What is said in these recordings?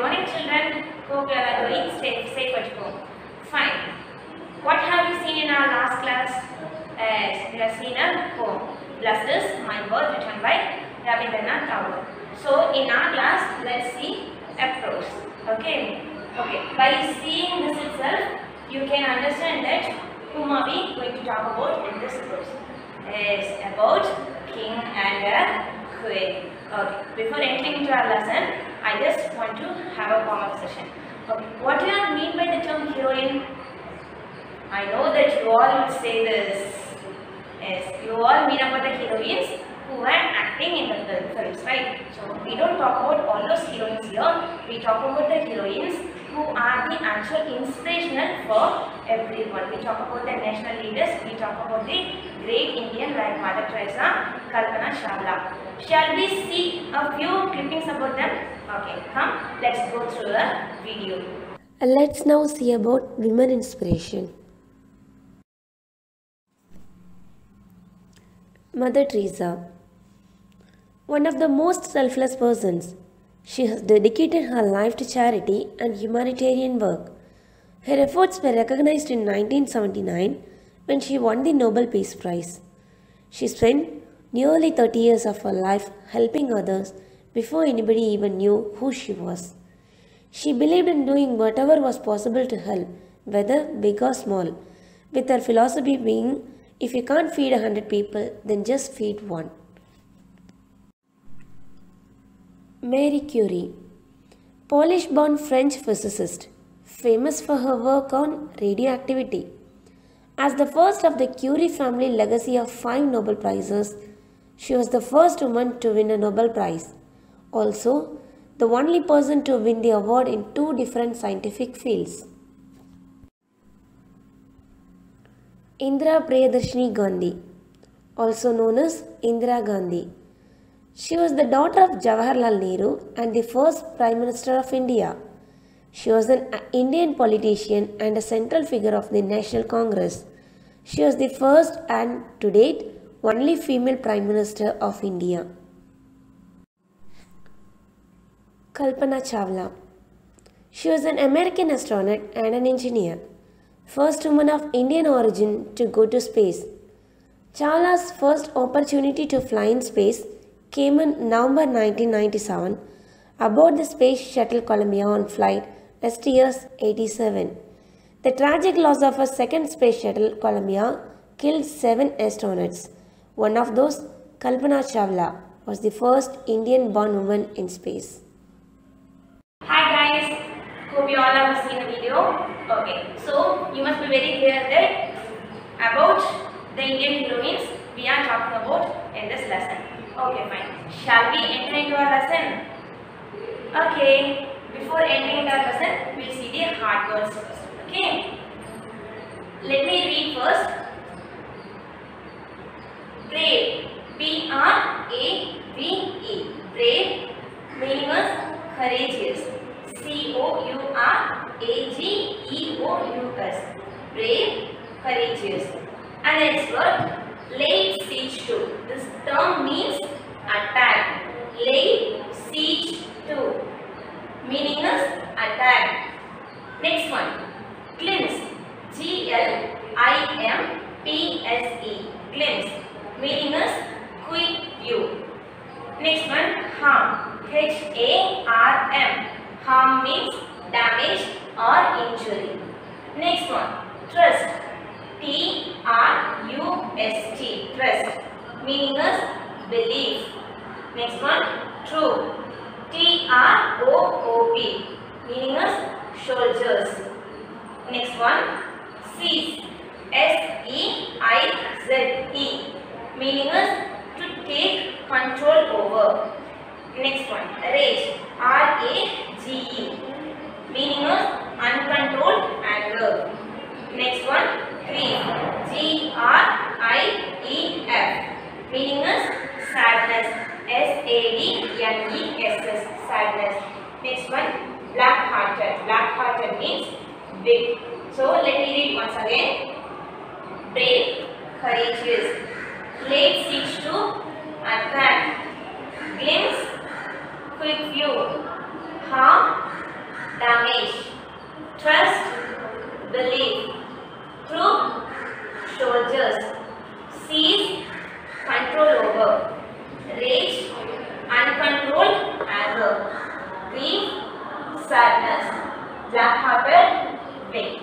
morning, children. Hope you are doing safe at home. Fine. What have you seen in our last class? We have seen a poem. Blessed is my word, written by Rabindranath Tagore. So in our class, let's see a prose. Okay. By seeing this itself, you can understand that whom are we going to talk about in this prose? Is about king and a queen. Okay. Before entering into our lesson, I just want to have a conversation. Okay. What do you mean by the term heroine? I know that you all would say this. Yes, you all mean about the heroines who are acting in the films, right? So we don't talk about all those heroines here. We talk about the heroines who are the actual inspirational for everyone. We talk about the national leaders. We talk about the great Indian like Mother Teresa, Kalpana Chawla. Shall we see a few clippings about them? Okay, come. Let's go through the video. Let's now see about women inspiration. Mother Teresa, one of the most selfless persons. She has dedicated her life to charity and humanitarian work. Her efforts were recognized in 1979 when she won the Nobel Peace Prize. She spent nearly 30 years of her life helping others before anybody even knew who she was. She believed in doing whatever was possible to help, whether big or small, with her philosophy being, if you can't feed 100 people, then just feed one. Marie Curie, Polish-born French physicist, famous for her work on radioactivity. As the first of the Curie family legacy of 5 Nobel Prizes, she was the first woman to win a Nobel Prize. Also, the only person to win the award in 2 different scientific fields. Indira Priyadarshini Gandhi, also known as Indira Gandhi. She was the daughter of Jawaharlal Nehru and the first Prime Minister of India. She was an Indian politician and a central figure of the National Congress. She was the first and, to date, only female Prime Minister of India. Kalpana Chawla. She was an American astronaut and an engineer. First woman of Indian origin to go to space. Chawla's first opportunity to fly in space came in November 1997 aboard the Space Shuttle Columbia on flight STS-87. The tragic loss of a second Space Shuttle Columbia killed 7 astronauts. One of those, Kalpana Chawla, was the first Indian-born woman in space. Hi guys, hope you all have seen the video. Okay, so you must be very clear that about the Indian heroines we are talking about in this lesson. Okay, fine. Shall we enter into our lesson? Okay, before entering into our lesson, we'll see the hard words first. Okay, let me read first. Brave, B-R-A-V-E, brave, meaning is courageous, C-O-U-R-A-G-E-O-U-S, brave, courageous. And its word, laid siege to. This term means attack. Laid siege to, meaning is attack. Next one, glimpse, G-L-I-M-P-S-E, glimpse, meaning is quick view. Next one, harm, H-A-R-M, harm means damage or injury. Next one, trust, T-R-U-S-T, trust, meaning is belief. Next one, troop, T-R-O-O-P, meaning is soldiers. Next one, seize, S-E-I-Z-E, meaning is to take control over. Next one, rage, R-A-G-E, meaning is uncontrolled anger. Next one, grief, G-R-I-E-F, meaning is sadness, S-A-D-N-E-S-S, sadness. Next one, black-hearted, black-hearted means big. So let me read once again. Brave, courageous, laid siege to, attack, glimpse, quick view, harm, damage, trust, belief, troop, soldiers, seize, control over, rage, uncontrolled anger, grief, sadness, black-hearted, vain.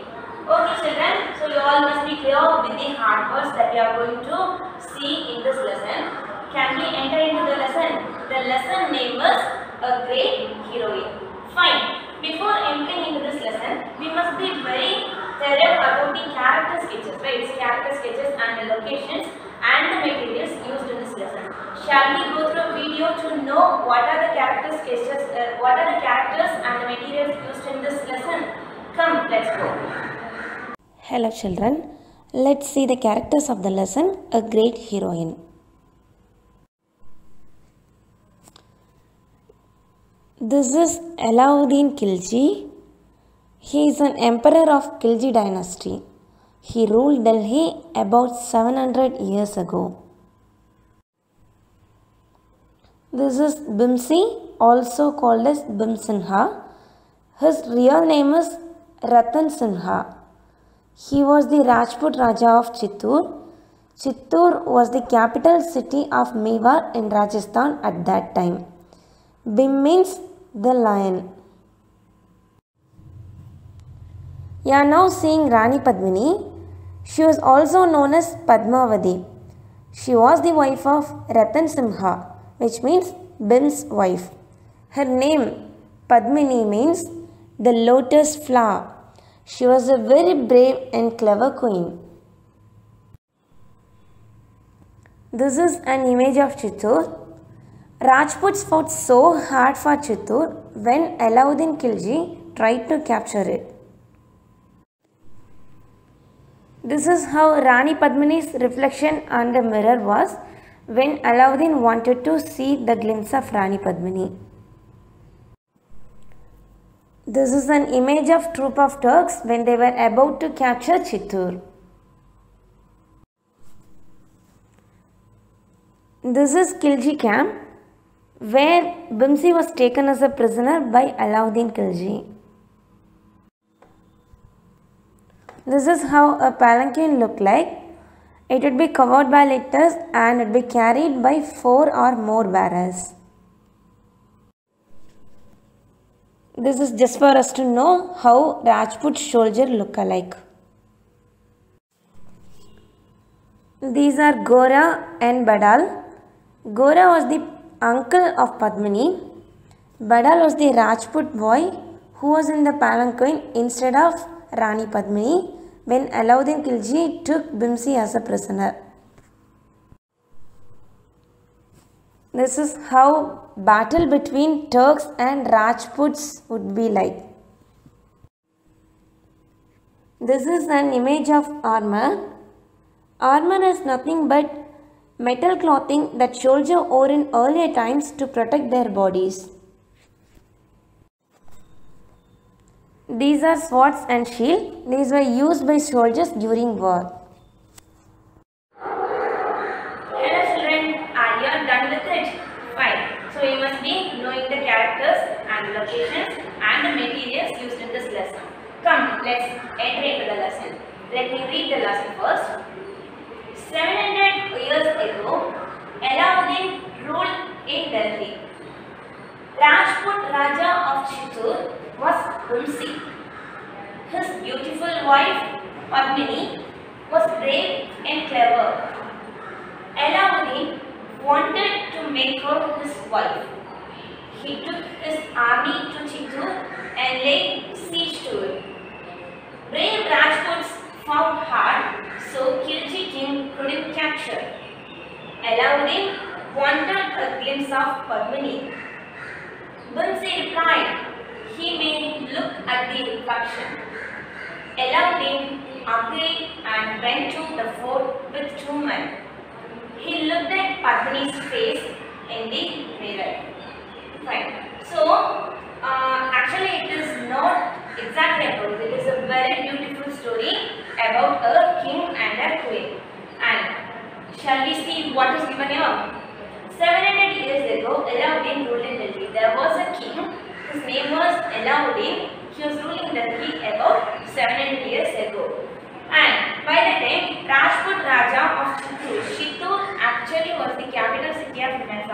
Okay children, so you all must be clear with the hard words that we are going to see in this lesson. Can we enter into the lesson? The lesson name is A Great Heroine. Fine. Before entering into this lesson, we must be very thorough about the character sketches, right? Character sketches and the locations and the materials used in this lesson. Shall we go through a video to know what are the character sketches, what are the characters and the materials used in this lesson? Come, let's go. Hello children, let's see the characters of the lesson A Great Heroine. This is Alauddin Khilji. He is an emperor of Khilji dynasty. He ruled Delhi about 700 years ago. This is Bhimsi, also called as Bhimsinha. His real name is Ratan Sinha. He was the Rajput Raja of Chittoor. Chittoor was the capital city of Mewar in Rajasthan at that time. Bhim means the lion. You are now seeing Rani Padmini. She was also known as Padmavati. She was the wife of Ratan Simha, which means Bhim's wife. Her name Padmini means the lotus flower. She was a very brave and clever queen. This is an image of Chittoor. Rajputs fought so hard for Chittoor when Alauddin Khilji tried to capture it. This is how Rani Padmini's reflection on the mirror was when Alauddin wanted to see the glimpse of Rani Padmini. This is an image of troop of Turks when they were about to capture Chittoor. This is Khilji camp where Bhimsi was taken as a prisoner by Alauddin Khilji. This is how a palanquin looked like. It would be covered by litters and would be carried by 4 or more bearers. This is just for us to know how Rajput soldiers look alike. These are Gora and Badal. Gora was the uncle of Padmini. Badal was the Rajput boy who was in the palanquin instead of Rani Padmini when Alauddin Khilji took Bhimsi as a prisoner. This is how battle between Turks and Rajputs would be like. This is an image of armor. Armor is nothing but metal clothing that soldiers wore in earlier times to protect their bodies. These are swords and shields. These were used by soldiers during war. Hello children, are you done with it? Fine. So you must be knowing the characters and locations and the materials used in this lesson. Come, let's enter into the lesson. Let me read the lesson first. 700 years ago, Alauddin ruled in Delhi. Rajput Raja of Chittoor was Bhimsi. His beautiful wife Padmini was brave and clever. Alauddin wanted to make her his wife. He took his army to Chittoor and laid siege to it. Brave Rajputs fought hard, so Khilji king couldn't capture. Alauddin wanted a glimpse of Padmini. Bhimsi replied, he may look at the reflection. Alauddin agreed and went to the fort with 2 men. He looked at Padmini's face in the mirror. Fine. So, actually it is not exactly about it. It is a very beautiful story about a king and a queen. And shall we see what is given here? 700 years ago, Alauddin ruled in Delhi. There was a king. His name was Alauddin. He was ruling Delhi about 700 years ago. And by the time Rajput Raja of Chittoor actually was the capital city of Megha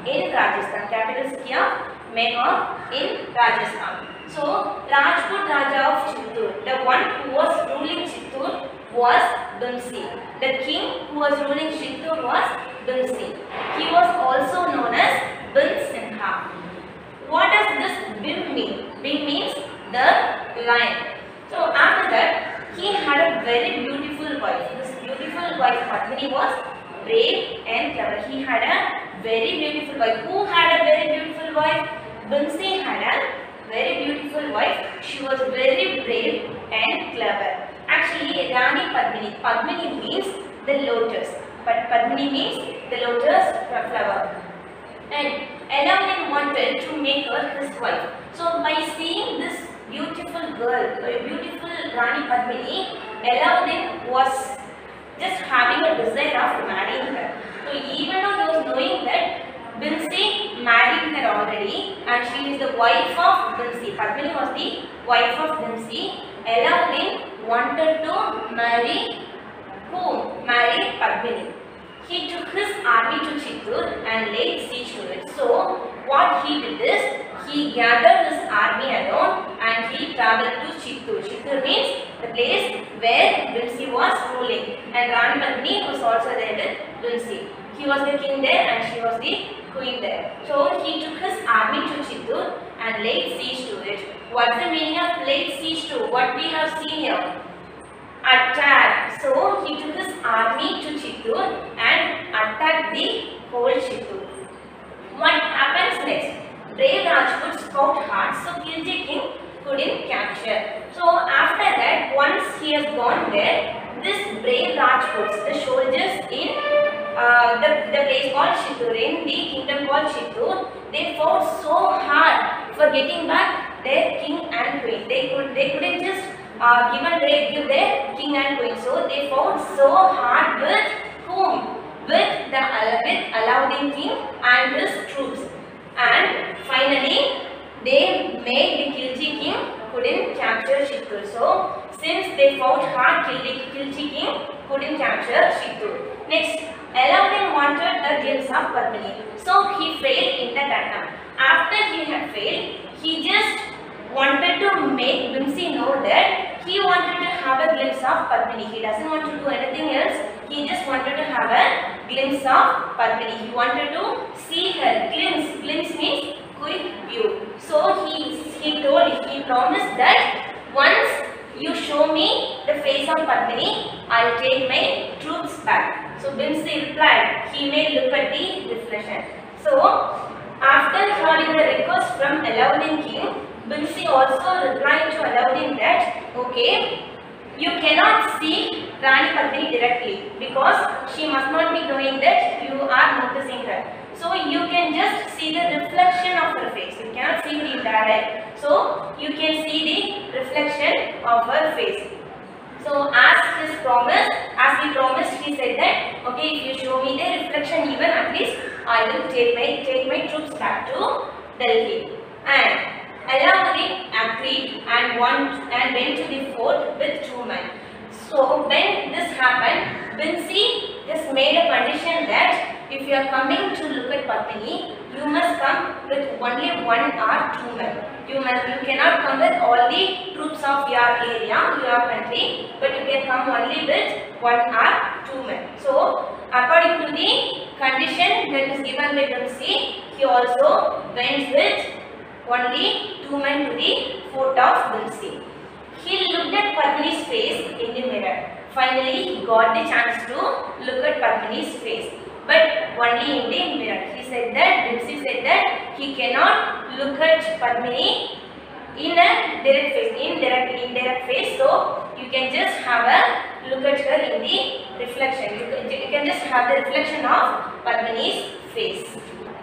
in Rajasthan. Capital city of Megha in Rajasthan. So Rajput Raja of Chittoor, the one who was ruling Chittoor was Bhimsi. The king who was ruling Chittoor was Bhimsi. He was also known as Bhim Sinha. What does this Bhim mean? Bhim means the lion. So after that, he had a very beautiful wife. This beautiful wife Padmini was brave and clever. He had a very beautiful wife. Who had a very beautiful wife? Bhimsi had a very beautiful wife. She was very brave and clever. Actually, Rani Padmini. Padmini means the lotus. But Padmini means the lotus flower. And Alauddin wanted to make her his wife. So by seeing this beautiful girl, beautiful Rani Padmini, Alauddin was just having a desire of marrying her. So even though he was knowing that Bhimsi married her already and she is the wife of Bhimsi, Padmini was the wife of Bhimsi, Alauddin wanted to marry whom? Marry Padmini. He took his army to Chittoor and laid siege to it. So what he did is, he gathered his army alone and he travelled to Chittoor. Chittoor means the place where Bhimsi was ruling, and Rani Padmini was also there with Bhimsi. He was the king there and she was the queen there. So he took his army to Chittoor and laid siege to it. What's the meaning of laid siege to? What we have seen here? Attack. So he took his army to Chittoor and attacked the whole Chittoor. What happens next? Brave Rajputs fought hard, so Khilji king couldn't capture. So after that, once he has gone there, this brave Rajputs, the soldiers in the place called Chittoor, in the kingdom called Chittoor, they fought so hard for getting back their king and queen. They couldn't just give their king and queen. So they fought so hard with whom? With Alauddin king and his troops. And finally, they made the Khilji king couldn't capture Chittoor. So since they fought hard, Khilji king couldn't capture Chittoor. Next, Alauddin wanted a glimpse of Padmini. So he failed in that attempt. After he had failed, he just wanted to make Bhimsi know that he wanted to have a glimpse of Padmini. He doesn't want to do anything else. He just wanted to have a glimpse of Padmini. He wanted to see her. Glimpse means quick view. So he promised that once you show me the face of Padmini, I'll take my troops back. So Bhimsi replied, he may look at the reflection. So after hearing the request from Alauddin king, Bhimsi also replied to Alauddin that, okay, you cannot see Rani Padmini directly because she must not be knowing that you are noticing her. So you can just see the reflection of her face. You cannot see the indirect. So you can see the reflection of her face. So as he promised, he said that, okay, if you show me the reflection even, at least I will take my troops back to Delhi. And Alauddin agreed and went to the fort with 2 men. So when this happened, Bhimsi just made a condition that if you are coming to look at Padmini, you must come with only 1 or 2 men. You cannot come with all the troops of your area, your country, but you can come only with 1 or 2 men. So according to the condition that is given by Bhimsi, he also went with only 2 men to the fort of Bhimsi. He looked at Padmini's face in the mirror. Finally, he got the chance to look at Padmini's face, but only in the mirror. Bhimsi said that he cannot look at Padmini in a indirect face. So you can just have a look at her in the reflection. You can just have the reflection of Padmini's face.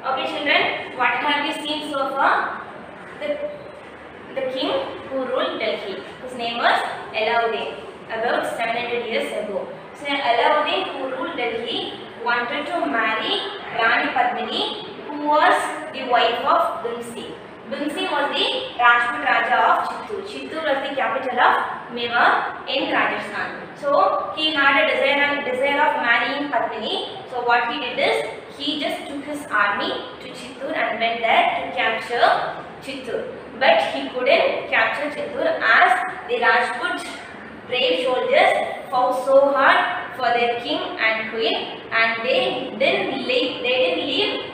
Okay, children, what have you seen so far? The king who ruled Delhi, whose name was Alauddin, about 700 years ago. So Alauddin who ruled Delhi wanted to marry Rani Padmini, who was the wife of Bhimsi. Bhimsi was the Rajput Raja of Mewar in Rajasthan. So he had a desire of marrying Padmini. So what he did is he just took his army to Chittoor and went there to capture Chittoor. But he couldn't capture Chittoor as the Rajput brave soldiers fought so hard for their king and queen, and they didn't leave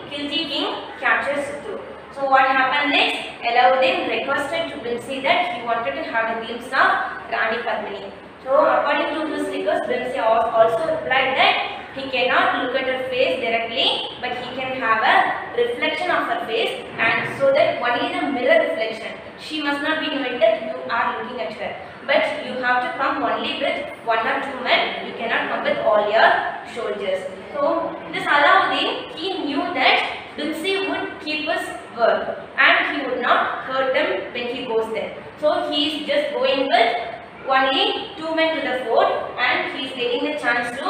Khilji king capture Chittoor. So what happened next? Alauddin requested to Bhimsi that he wanted to have a glimpse of Rani Padmini. So according to his request, Bhimsi also replied that he cannot look at her face directly, but he can have a reflection of her face, and so that only the mirror reflection. She must not be knowing that you are looking at her. But you have to come only with 1 or 2 men. You cannot come with all your soldiers. So this Alauddin, he knew that Bhimsi would keep his word and he would not hurt him when he goes there. So he is just going with only 2 men to the fort, and he is getting the chance to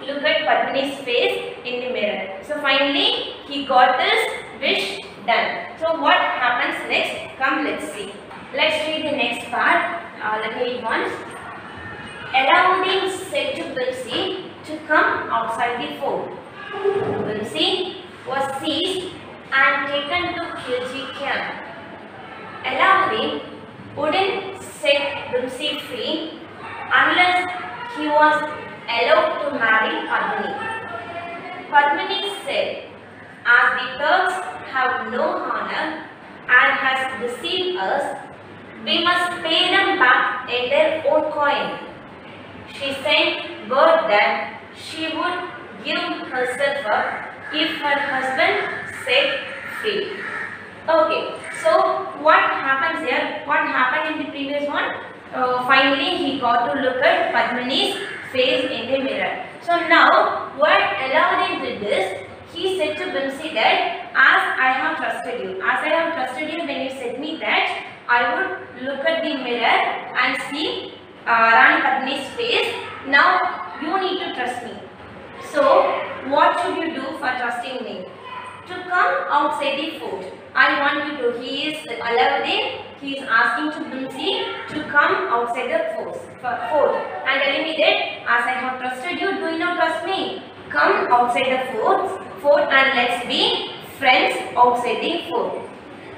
look at Padmini's face in the mirror. So finally he got this wish done. So what happens next? Come, let's see. Let's read the next part. Let me read once. Alauddin said to Bhimsi to come outside the fort. Bhimsi was seized and taken to Khilji camp. Alauddin wouldn't set Bhimsi free unless he was allowed to marry Padmini. Padmini said, as the Turks have no honor and has deceived us, we must pay them back in their own coin. She sent word that she would give herself up if her husband set free. Okay, so what happens here? What happened in the previous one? Finally, he got to look at Padmini's face in the mirror. So now, what Alauddin did is, he said to Bhimsi that, as I have trusted you when you said me that I would look at the mirror and see Rani Padmini's face, now you need to trust me. So, what should you do for trusting me? To come outside the fort. I want you to, he is Alauddin, he is asking to Bhimsi to come outside the fort and telling me that, as I have trusted you, do you not trust me? Come outside the fort and let's be friends outside the fort.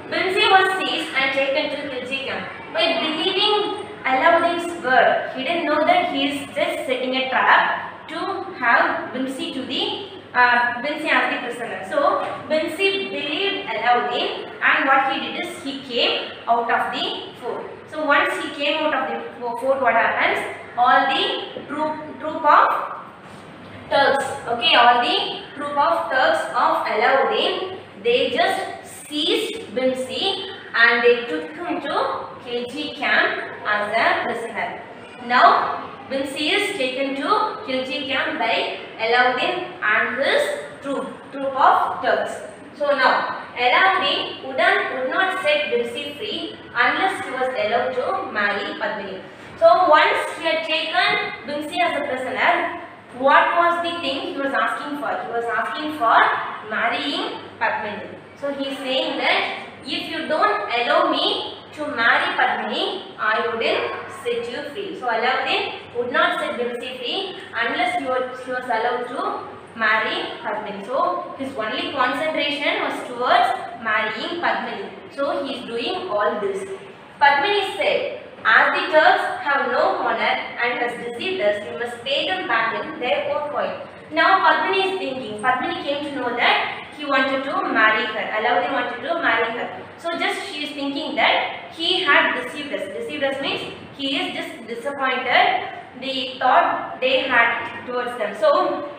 Bhimsi was seized and taken to Khilji camp. By believing Alauddin's word, he didn't know that he is just setting a trap to have Bhimsi to the Bhimsi as the prisoner. So Bhimsi believed Alauddin, and what he did is he came out of the fort. So once he came out of the fort, what happens? All the troop of Turks, okay, all the troop of Turks of Alauddin, they just seized Bhimsi and they took him to Khilji camp as a prisoner. Now Bhimsi is taken to Khilji camp by Alauddin and his troop of Turks. So now Alauddin would not set Bhimsi free unless he was allowed to marry Padmini. So once he had taken Bhimsi as a prisoner, what was the thing he was asking for? He was asking for marrying Padmini. So he is saying that if you don't allow me to marry Padmini, I wouldn't set you free. So Alauddin would not set Bhimsi free unless he was allowed to marry Padmini. So his only concentration was towards marrying Padmini. So he is doing all this. Padmini said, as the Turks have no honor and has deceived us, we must pay them back in their own coin. Now Padmini is thinking, Padmini came to know that he wanted to marry her, Alauddin wanted to marry her. So just she is thinking that he had deceived us. Deceived us means he is just disappointed the thought they had towards them. So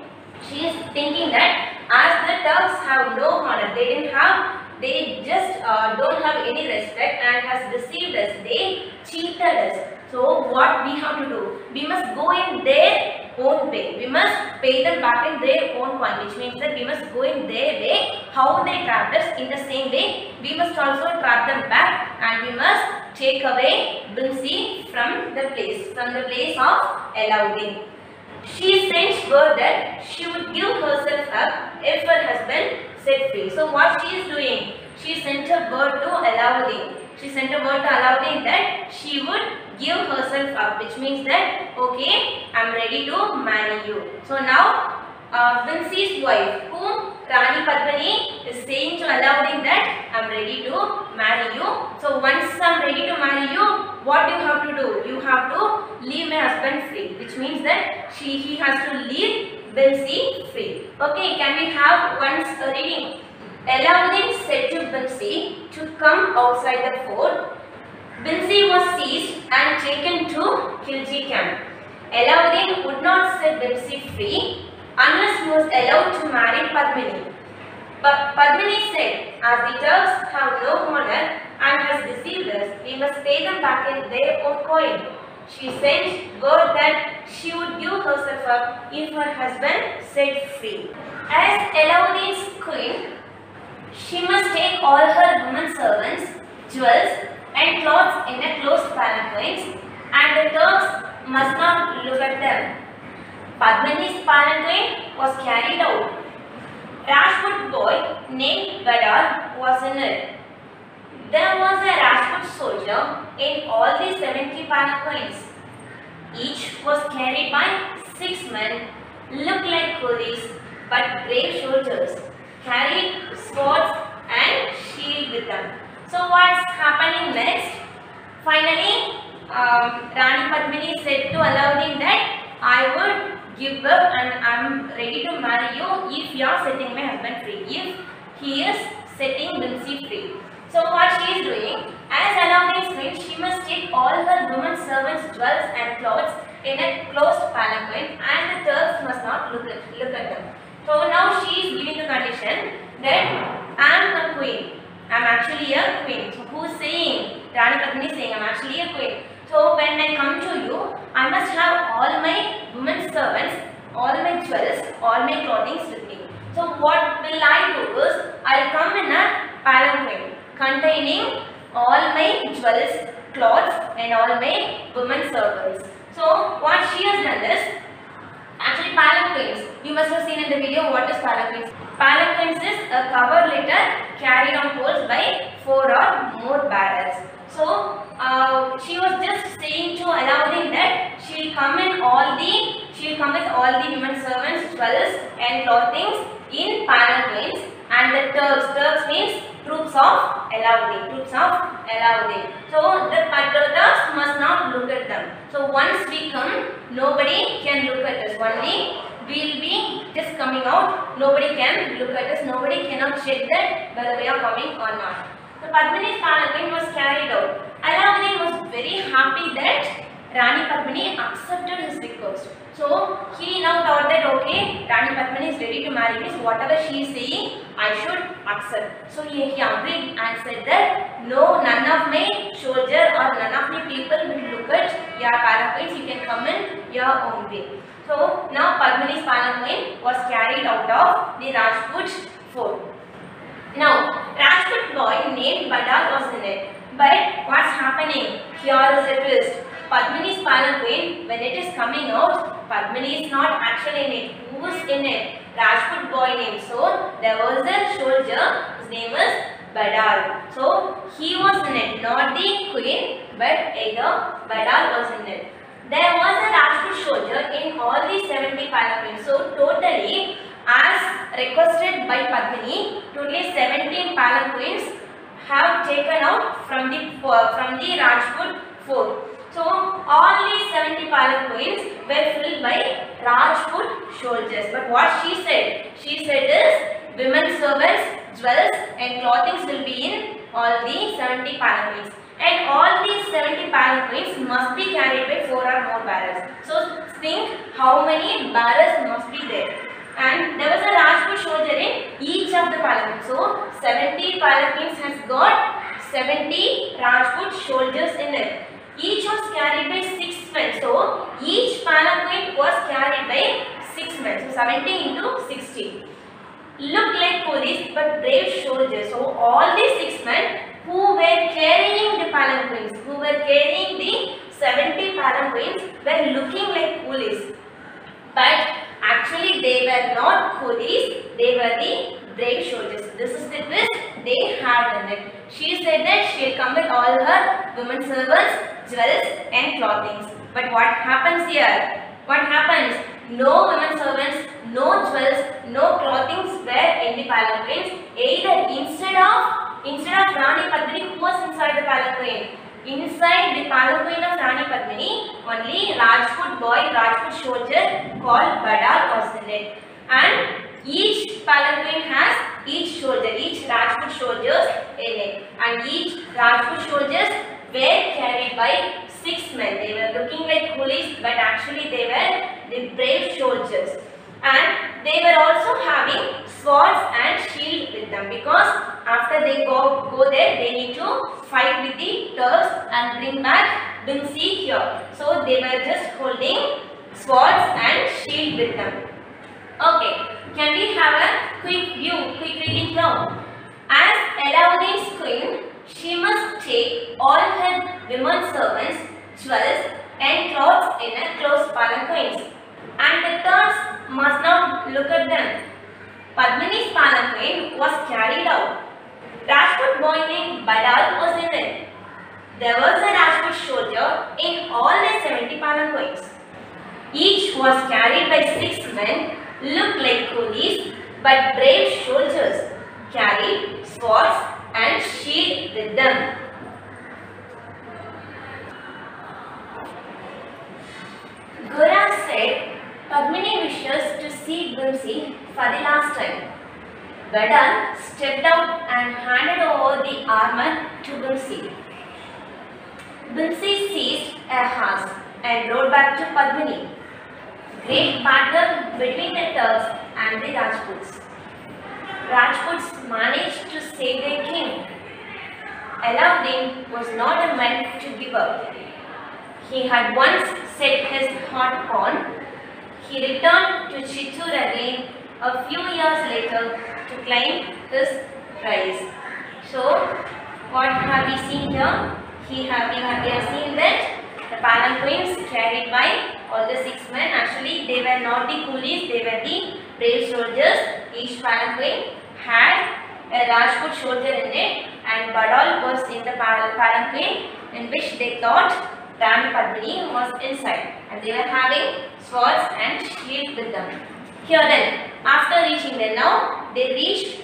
she is thinking that as the Turks have no honor, they just don't have any respect and has deceived us, they cheated us. So what we have to do? We must go in their own way. We must pay them back in their own coin, which means that we must go in their way. How they trapped us, in the same way, we must also trap them back, and we must take away Bhimsi from the place of Alauddin. She sent word that she would give herself up if her husband set free. So what she is doing? She sent a word to Alauddin. She sent a word to Alauddin that she would give herself up, which means that okay, I'm ready to marry you. So now Vincy's wife, whom Rani Padmini is saying to Alauddin that I'm ready to marry you. So once I'm ready to marry you, what you have to do? You have to leave my husband free, which means that he has to leave Vincy free. Okay, can we have once a reading? Alauddin said to Vincy to come outside the fort. Vincy was seized and taken to Khilji camp. Alauddin would not set Vincy free unless he was allowed to marry Padmini. But Padmini said, as the Turks have no honor and has deceived us, we must pay them back in their own coin. She sent word that she would give herself up if her husband set free. As Alauddin's queen, she must take all her women servants, jewels and clothes in a closed palanquins, and the Turks must not look at them. Padmini's palanquin was carried out. Rajput boy named Badal was in it. There was a Rajput soldier in all the 70 palanquins. Each was carried by 6 men, looked like coolies, but brave soldiers, carried swords and shield with them. So what's happening next? Finally, Rani Padmini said to Alauddin that I would give up and I am ready to marry you if you are setting my husband free, if he is setting Vincy free. So what she is doing, as Alauddin's queen, she must take all her women servants, jewels and clothes in a closed palanquin, and the Turks must not look at them. So now she is giving the condition that I am a queen. I am actually a queen. So who is saying? Rani Padmini is saying I am actually a queen. So when I come to you, I must have all my women servants, all my jewels, all my clothing with me. So what will I do is, I will come in a palanquin containing all my jewels, clothes and all my women servants. So what she has done is, actually palanquins, you must have seen in the video what is palanquins. Palanquins is a cover litter carried on poles by 4 or more bearers. So she was just saying to Alauddin that she will come with all the women servants, jewels and clothing in palanquins, and the Turks means troops of Alauddin. So the Turks must not look at them. So once we come, nobody can look at us. Only we will be just coming out. Nobody can look at us. Nobody cannot check that whether we are coming or not. So Padmini's palanquin was carried out. Alauddin was very happy that Rani Padmini accepted his request. So he now thought that okay, Rani Padmini is ready to marry me, so whatever she is saying, I should accept. So he agreed and said that no, none of my soldier or none of my people will look at your palanquins, you can come in your own way. So now Padmini's palanquin was carried out of the Rajput fort. Now Rajput boy named Badal was in it. But what's happening? Here is a twist. Padmini's palanquin, when it is coming out, Padmini is not actually in it. Who is in it? Rajput boy name. So there was a soldier, his name is Badal. So he was in it, not the queen, but either Badal was in it. There was a Rajput soldier in all the 70 palanquins. So totally, as requested by Padmini, totally 17 palanquins have taken out from the Rajput fort. So all these 70 palanquins were filled by Rajput soldiers. But what she said is women servants, jewels and clothing will be in all the 70 palanquins. And all these 70 palanquins must be carried by 4 or more bearers. So think how many bearers must be there. And there was a Rajput soldier in each of the palanquins. So 70 palanquins has got 70 Rajput soldiers in it. Each was carried by 6 men. So each palanquin was carried by 6 men. So 70 into 60. Looked like police but brave soldiers. So all these 6 men who were carrying the palanquins, who were carrying the 70 palanquins, were looking like coolies. But actually they were not coolies, they were the brave soldiers. This is the twist. they had done it. She said that she will come with all her women servants, jewels and clothings. But what happens here? What happens? No women servants, no jewels, no clothings were in the palanquins. Either instead of Rani Padmini, who was inside the palanquin? Inside the palanquin of Rani Padmini, only Rajput boy, Rajput soldier called Badal was in it. And each palanquin has each Rajput soldiers in it. And each Rajput soldiers were carried by 6 men. They were looking like coolies, but actually they were the brave soldiers. And they were also having swords and shield with them, because after they go there, they need to fight with the Turks and bring back Bhimsi here. So they were just holding swords and shield with them. Okay, can we have a quick reading now? As Alauddin's queen, she must take all her women servants, jewels and clothes in a closed palanquins, and the Turks must not look at them. Padmini's palanquin was carried out. Rajput boy named Badal was in it. There was a Rajput soldier in all the 70 palanquins. Each was carried by 6 men, looked like coolies, but brave soldiers, carried swords and shield with them. Gora said Padmini wishes to see Bhimsi for the last time. Badal stepped out and handed over the armor to Bhimsi. Bhimsi seized a horse and rode back to Padmini. Great battle between the Turks and the Rajputs. Rajputs managed to save their king. Alauddin was not a man to give up. He had once set his heart on. He returned to Chittoor again a few years later to claim his prize. So, what have we seen here? We have seen that the palanquins carried by all the 6 men. Actually, they were not the coolies, they were the brave soldiers. Each palanquin had a Rajput soldier in it, and Badal was in the palanquin in which they thought Rani Padmini was inside, and they were having swords and shield with them. Here then, after reaching there, now they reached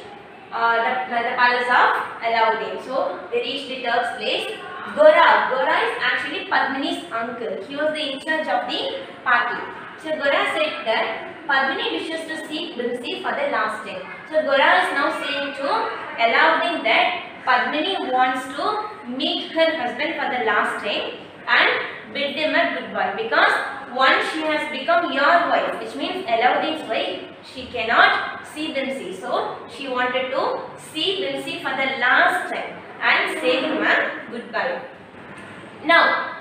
the palace of Alauddin. So they reached the Turk's place. Gora is actually Padmini's uncle. He was in charge of the party. So Gora said that Padmini wishes to see Bhimsi for the last time. So Gora is now saying to Alauddin that Padmini wants to meet her husband for the last time and bid him a goodbye, because once she has become your wife, which means Alauddin's wife, she cannot see Bhimsi. So she wanted to see Bhimsi for the last time and say him a goodbye. Now,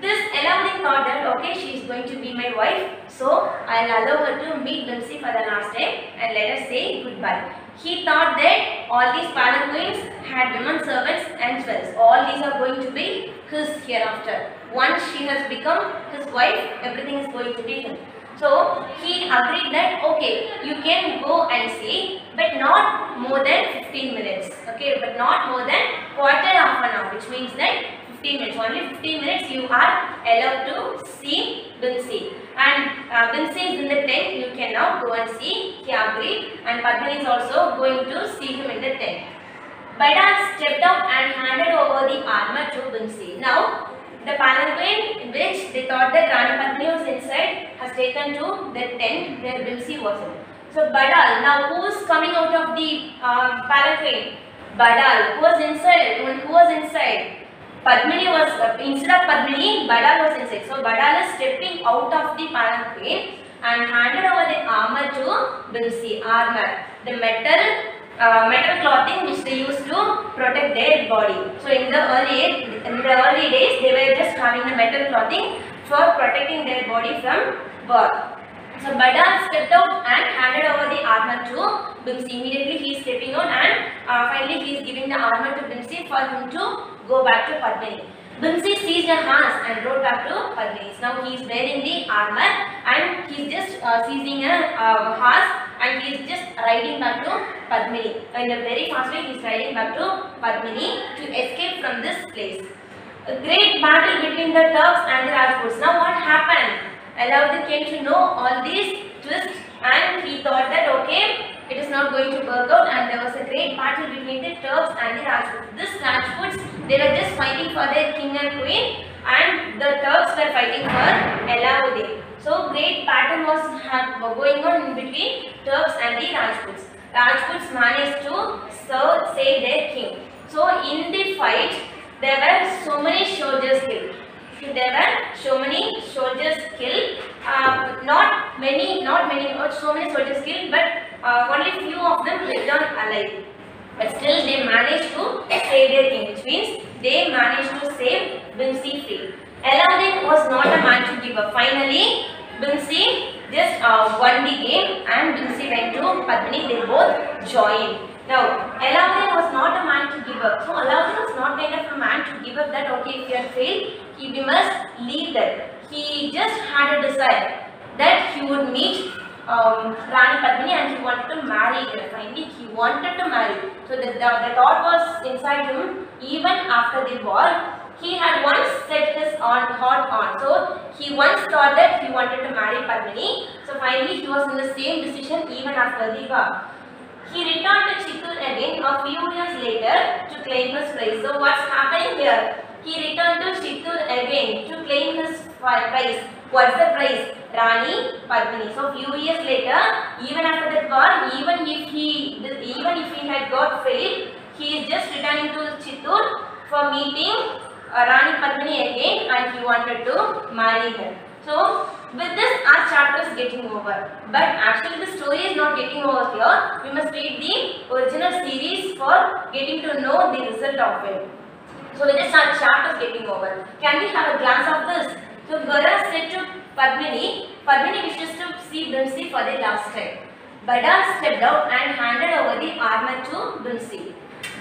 this Alauddin thought that okay, she is going to be my wife, so I will allow her to meet Bhimsi for the last time and let us say goodbye. He thought that all these palanquins had women servants and jewels. All these are going to be his hereafter. Once she has become his wife, everything is going to be him. So he agreed that okay, you can go and see, but not more than 15 minutes. Okay, but not more than quarter of an hour, which means that 15 minutes. Only 15 minutes you are allowed to see Bhimsi. And Bhimsi is in the tent. You can now go and see. He agreed, and Padmini is also going to see him in the tent. Badal stepped up and handed over the armor to Bhimsi. Now, the palanquin in which they thought that Rani Padmini was inside has taken to the tent where Bhimsi was in. So Badal, now who is coming out of the palanquin? Badal. Who was inside? Who was inside? Padmini was, instead of Padmini, Badal was inside. So Badal is stepping out of the palanquin and handed over the armor to Bhimsi. Armor, the metal clothing which they used to protect their body. So in the early days, they were just having the metal clothing for protecting their body from birth. So Badal stepped out and handed over the armor to Bhimsi. Immediately he is stepping out, and finally he is giving the armor to Bhimsi for him to go back to Padmini. Bhimsi seized a horse and rode back to Padmini. Now he is wearing the armor and he is just seizing a horse and he is just riding back to Padmini. In a very fast way, he is riding back to Padmini to escape from this place. A great battle between the Turks and the Rajputs. Now what happened? Alauddin came to know all these twists and he thought that okay, it is not going to work out, and there was a great battle between the Turks and the Rajputs. This Rajputs, they were just fighting for their king and queen, and the Turks were fighting for Alauddin. So great battle was going on in between Turks and the Rajputs. Rajputs managed to save their king. So in the fight, there were so many soldiers killed. So many soldiers killed, but only few of them returned alive. But still they managed to save their king, which means they managed to save Bhimsi free. Alauddin was not a man to give up. Finally, Bhimsi just won the game and Bhimsi went to Padmini. They both joined. Now, Alauddin was not a man to give up. So, Alauddin was not kind of a man to give up that okay, if you have failed, we must leave that. He just had a desire that he would meet Rani Padmini and he wanted to marry her. Finally, he wanted to marry. So, the thought was inside him even after the war. He had once set his heart on. So, he once thought that he wanted to marry Padmini. So, finally, he was in the same decision even after the war. He returned to Chittoor again a few years later to claim his prize. So, what's happening here? He returned to Chittoor again to claim his prize. What's the prize? Rani Padmini. So, few years later, even after that war, even if he had got failed, he is just returning to Chittoor for meeting Rani Padmini again, and he wanted to marry her. So, with this our chapter is getting over. But actually the story is not getting over here. We must read the original series for getting to know the result of it. So, with this our chapter is getting over. Can we have a glance of this? So, Gora said to Padmini, Padmini wishes to see Bhimsi for the last time. Bada stepped out and handed over the armor to Bhimsi.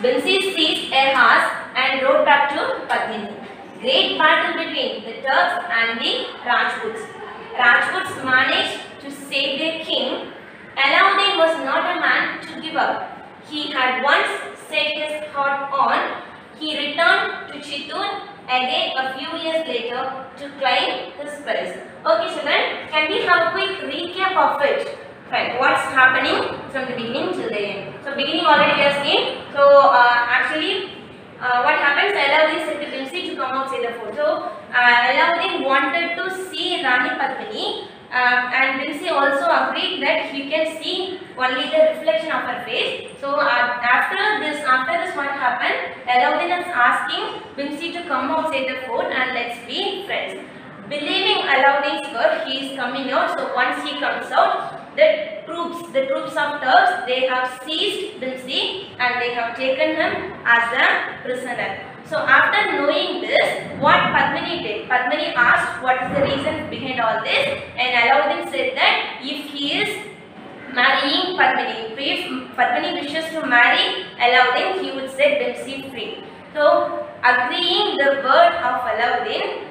Bhimsi seized a horse and rode back to Padmini. Great battle between the Turks and the Rajputs. Rajputs managed to save their king. Alauddin was not a man to give up. He had once set his heart on. He returned to Chittoor again a few years later to claim his prize. Okay children, can we have a quick recap of it? Fine. What's happening from the beginning till the end? So beginning already we have seen. So what happens? Alauddin said to Bhimsi to come outside the fort. So Alauddin wanted to see Rani Padmini, and Bhimsi also agreed that he can see only the reflection of her face. So after this what happened? Alauddin is asking Bhimsi to come outside the fort and let's be friends. Believing Alauddin's word, he is coming out. So once he comes out, the troops of Turks, they have seized Bhimsi and they have taken him as a prisoner. So after knowing this, what Padmini did? Padmini asked what is the reason behind all this, and Alauddin said that if he is marrying Padmini, if Padmini wishes to marry Alauddin, he would set Bhimsi free. So agreeing the word of Alauddin,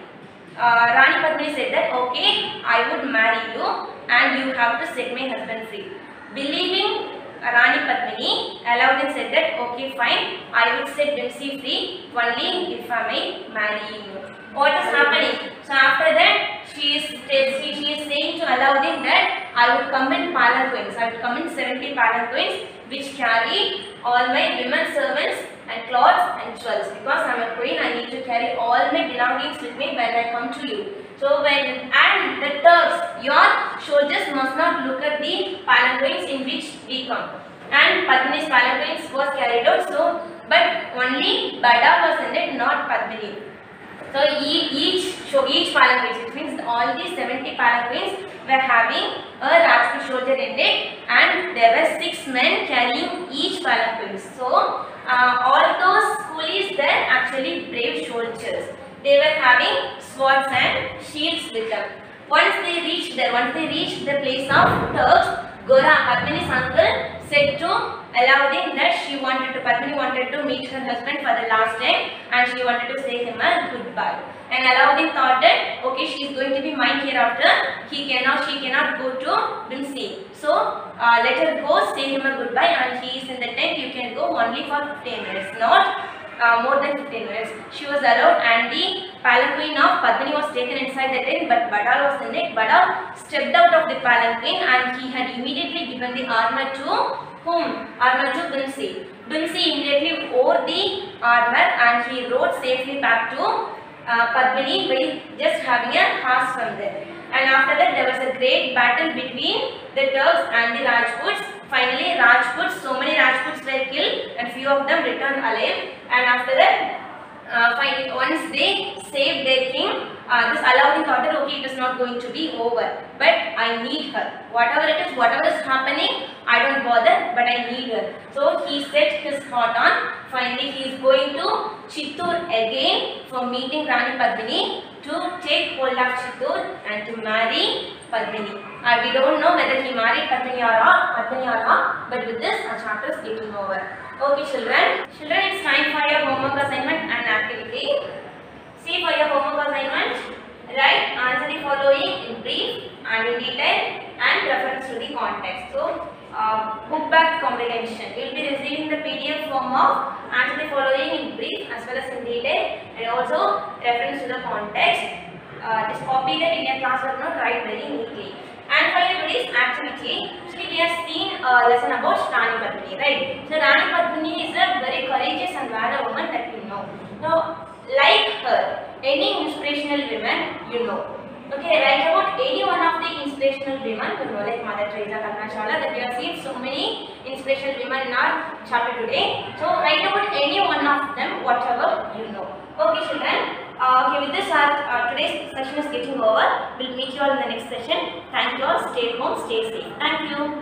Rani Padmini said that okay, I would marry you and you have to set my husband free. Believing Rani Padmini, Alauddin said that okay fine, I will set Bhimsi free only if I may marry you. What is happening? So after that she is saying to Alauddin that I would come in palanquins. I would come in 70 palanquins which carry all my women servants and clothes and jewels. Because I am a queen, I need to carry all my belongings with me when I come to you. So and the Turks, your soldiers must not look at the palanquins in which we come. And Padmini's palanquins was carried out. So, but only Bada was in it, not Padmini. So each palanquin, which means all these 70 palanquins were having a Rajput soldier in it, and there were 6 men carrying each palanquin. So all those coolies were actually brave soldiers. They were having swords and shields with them. Once they reached the place of Turks, Gora, Padmini's uncle, said to Alauddin that Padmini wanted to meet her husband for the last time and she wanted to say him a goodbye. And Alauddin thought that okay, she is going to be mine hereafter. She cannot go to Bhimsi. So let her go, say him a goodbye, and he is in the tent. You can go only for 15 minutes, not more than 15 minutes. She was allowed, and the palanquin of Padmini was taken inside the tent, but Badal was in it. Badal stepped out of the palanquin and he had immediately given the armor to whom? Armor to Bhimsi. Bhimsi immediately wore the armor and he rode safely back to Padmini by just having a horse from there. And after that there was a great battle between the Turks and the Rajputs. Finally Rajputs, so many Rajputs were killed and few of them returned alive. And after that, finally once they saved their king, this Alauddin thought that okay, it is not going to be over, but I need her. Whatever it is, whatever is happening, I don't bother, but I need her. So he set his heart on. Finally he is going to Chittoor again for meeting Rani Padmini to take hold of Chittoor and to marry Padmini. We don't know whether he married Padmini or not, but with this our chapter is getting over. Okay children, it's time for your homework assignment and activity. See, for your homework assignment, write answer the following in brief and in detail and reference to the context. So, book back comprehension. You will be receiving the PDF form of answer the following in brief as well as in detail and also reference to the context. Just copy that in your classwork note, write very neatly. And for your today's activity, actually we have seen a lesson about Rani Padmini, right? So Rani Padmini is a very courageous and valor woman that we know. Now, like her, any inspirational women you know. Okay, write about any one of the inspirational women you know, like Mother Teresa, Kalpana Chawla, that we have seen so many inspirational women in our chapter today. So write about any one of them, whatever you know. Okay children, okay, with this our today's session is getting over. We'll meet you all in the next session. Thank you all. Stay home, stay safe. Thank you.